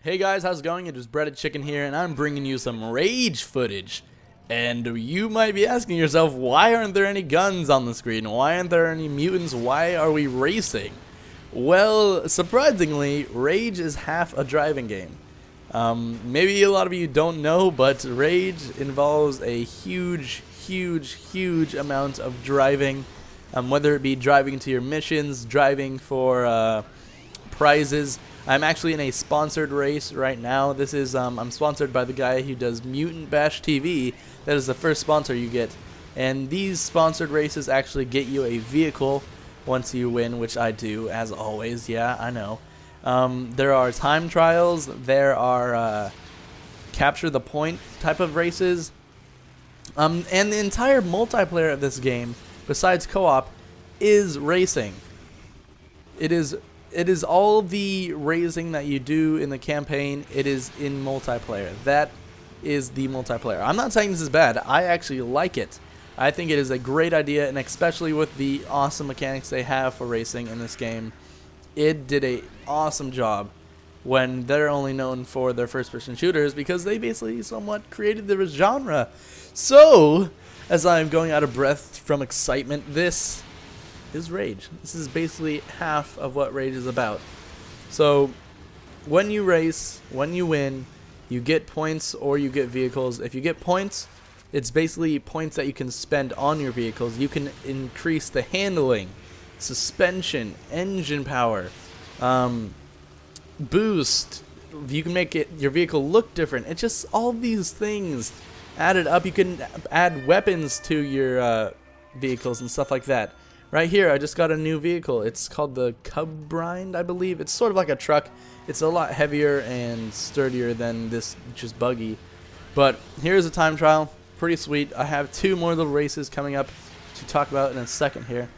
Hey guys, how's it going? It is Breaded Chicken here, and I'm bringing you some Rage footage. And you might be asking yourself, why aren't there any guns on the screen? Why aren't there any mutants? Why are we racing? Well, surprisingly, Rage is half a driving game. Maybe a lot of you don't know, but Rage involves a huge amount of driving. Whether it be driving to your missions, driving for prizes. I'm actually in a sponsored race right now. This is I'm sponsored by the guy who does Mutant Bash TV. That is the first sponsor you get. And these sponsored races actually get you a vehicle once you win, which I do, as always. Yeah, I know. There are time trials. There are capture the point type of races. And the entire multiplayer of this game, besides co-op, is racing. It is all the racing that you do in the campaign. It is in multiplayer. That is the multiplayer. I'm not saying this is bad. I actually like it. I think it is a great idea, and especially with the awesome mechanics they have for racing in this game, it did a awesome job when they're only known for their first-person shooters, because they basically somewhat created the genre. So, as I'm going out of breath from excitement, this is Rage. This is basically half of what Rage is about. So, when you race, when you win, you get points or you get vehicles. If you get points, it's basically points that you can spend on your vehicles. You can increase the handling, suspension, engine power, boost. You can make your vehicle look different. It's just all these things added up. You can add weapons to your vehicles and stuff like that. Right here, I just got a new vehicle. It's called the Cubbrind, I believe. It's sort of like a truck. It's a lot heavier and sturdier than this just buggy. But here's a time trial. Pretty sweet. I have two more little races coming up to talk about in a second here.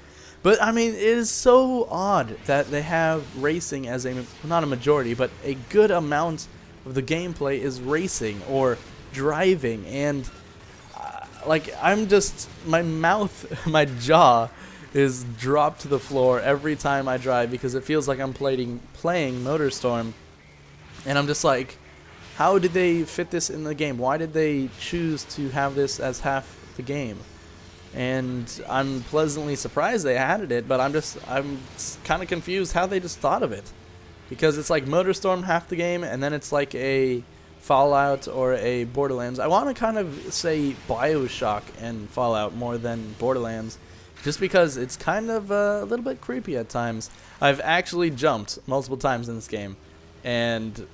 But, I mean, it is so odd that they have racing as a, not a majority, but a good amount of the gameplay is racing or driving. And, like, I'm just, my mouth, my jaw is dropped to the floor every time I drive, because it feels like I'm playing MotorStorm, and I'm just like, how did they fit this in the game? Why did they choose to have this as half the game? And I'm pleasantly surprised they added it, but I'm kind of confused how they just thought of it, because it's like MotorStorm half the game, and then it's like a Fallout or a Borderlands. I want to kind of say BioShock and Fallout more than Borderlands, just because it's kind of a little bit creepy at times. I've actually jumped multiple times in this game, and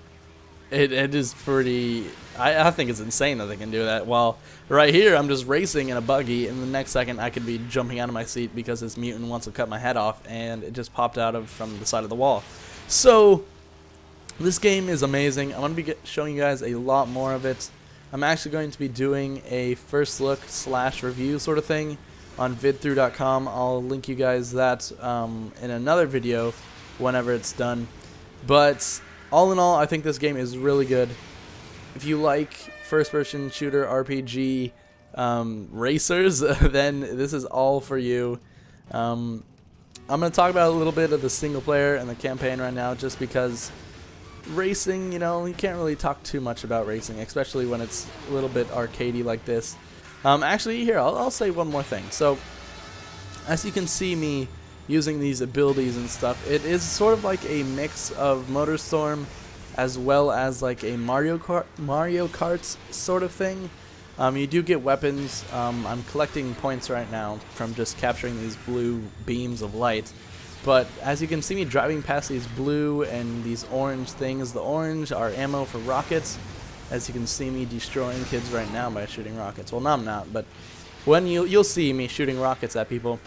it is pretty... I think it's insane that they can do that. While right here, I'm just racing in a buggy, and the next second I could be jumping out of my seat because this mutant wants to cut my head off, and it just popped out from the side of the wall. So, this game is amazing. I'm going to be showing you guys a lot more of it. I'm actually going to be doing a first look / review sort of thing on vidthrough.com. I'll link you guys that in another video whenever it's done. But all in all, I think this game is really good. If you like first-person shooter RPG racers, then this is all for you. I'm going to talk about a little bit of the single player and the campaign right now, just because racing, you know, you can't really talk too much about racing, especially when it's a little bit arcadey like this. Actually, here, I'll say one more thing. So, as you can see me using these abilities and stuff, it is sort of like a mix of MotorStorm as well as like a Mario Kart sort of thing. You do get weapons. I'm collecting points right now from just capturing these blue beams of light. But as you can see me driving past these blue and these orange things, the orange are ammo for rockets. As you can see me destroying kids right now by shooting rockets. Well, no, I'm not, but when you'll see me shooting rockets at people.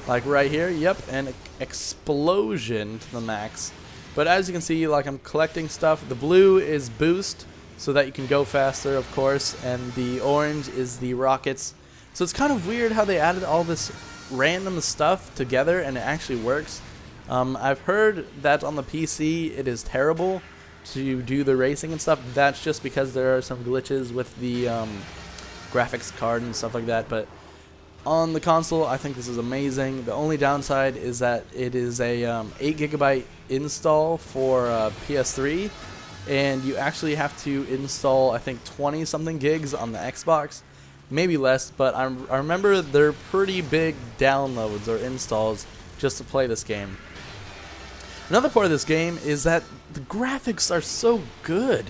Like right here, yep, an explosion to the max. But as you can see, like, I'm collecting stuff. The blue is boost, so that you can go faster, of course, and the orange is the rockets. So it's kind of weird how they added all this random stuff together, and it actually works. I've heard that on the PC it is terrible to do the racing and stuff. That's just because there are some glitches with the graphics card and stuff like that. But on the console, I think this is amazing. The only downside is that it is a 8 GB install for PS3, and you actually have to install, I think, 20 something gigs on the Xbox, maybe less, but I remember they're pretty big downloads or installs just to play this game. Another part of this game is that the graphics are so good.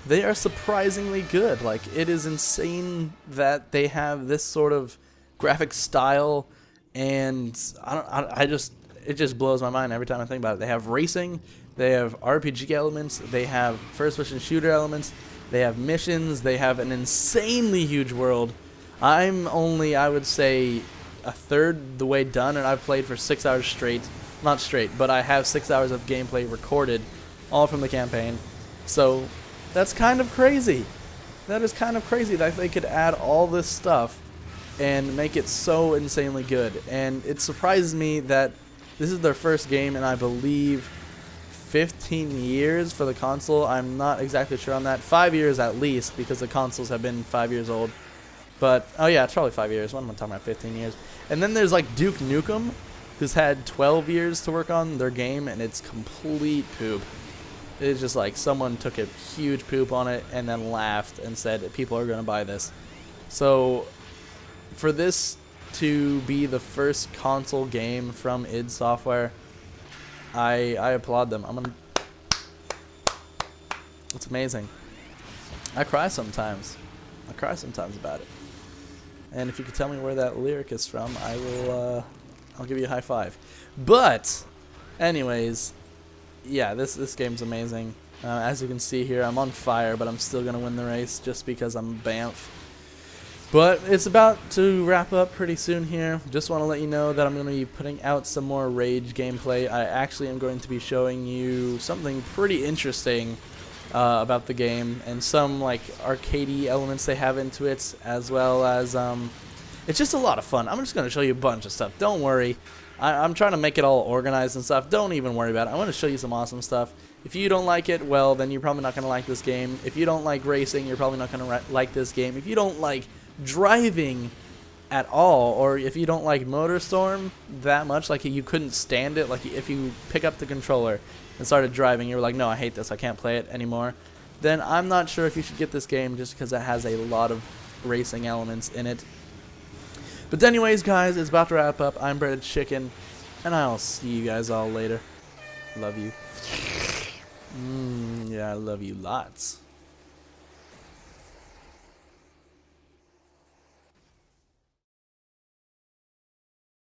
They are surprisingly good. Like, it is insane that they have this sort of graphic style, and it just blows my mind every time I think about it. They have racing, they have RPG elements, they have first-person shooter elements, they have missions, they have an insanely huge world. I'm only, I would say, a third the way done, and I've played for 6 hours straight. Not straight, but I have 6 hours of gameplay recorded, all from the campaign. So that's kind of crazy. That is kind of crazy that they could add all this stuff and make it so insanely good. And it surprises me that this is their first game in, I believe, 15 years for the console. I'm not exactly sure on that. 5 years at least, because the consoles have been 5 years old. But, oh yeah, it's probably 5 years. What am I talking about? 15 years. And then there's like Duke Nukem, who's had 12 years to work on their game, and it's complete poop. It's just like someone took a huge poop on it and then laughed and said people are going to buy this. So for this to be the first console game from id Software, I applaud them. It's amazing. I cry sometimes. I cry sometimes about it. And if you could tell me where that lyric is from, I will I'll give you a high five. But anyways, yeah, this game's amazing. As you can see here, I'm on fire, but I'm still gonna win the race just because I'm Banff. But it's about to wrap up pretty soon here. Just want to let you know that I'm going to be putting out some more Rage gameplay. I actually am going to be showing you something pretty interesting about the game, and some like arcadey elements they have into it, as well as it's just a lot of fun. I'm just going to show you a bunch of stuff. Don't worry. I'm trying to make it all organized and stuff. Don't even worry about it. I want to show you some awesome stuff. If you don't like it, well, then you're probably not going to like this game. If you don't like racing, you're probably not going to like this game. If you don't like driving at all, or if you don't like MotorStorm that much, like you couldn't stand it, like if you pick up the controller and started driving, you were like, no, I hate this, I can't play it anymore, then I'm not sure if you should get this game, just because it has a lot of racing elements in it. But anyways, guys, it's about to wrap up. I'm Breaded Chicken, and I'll see you guys all later. Love you. Yeah, I love you lots.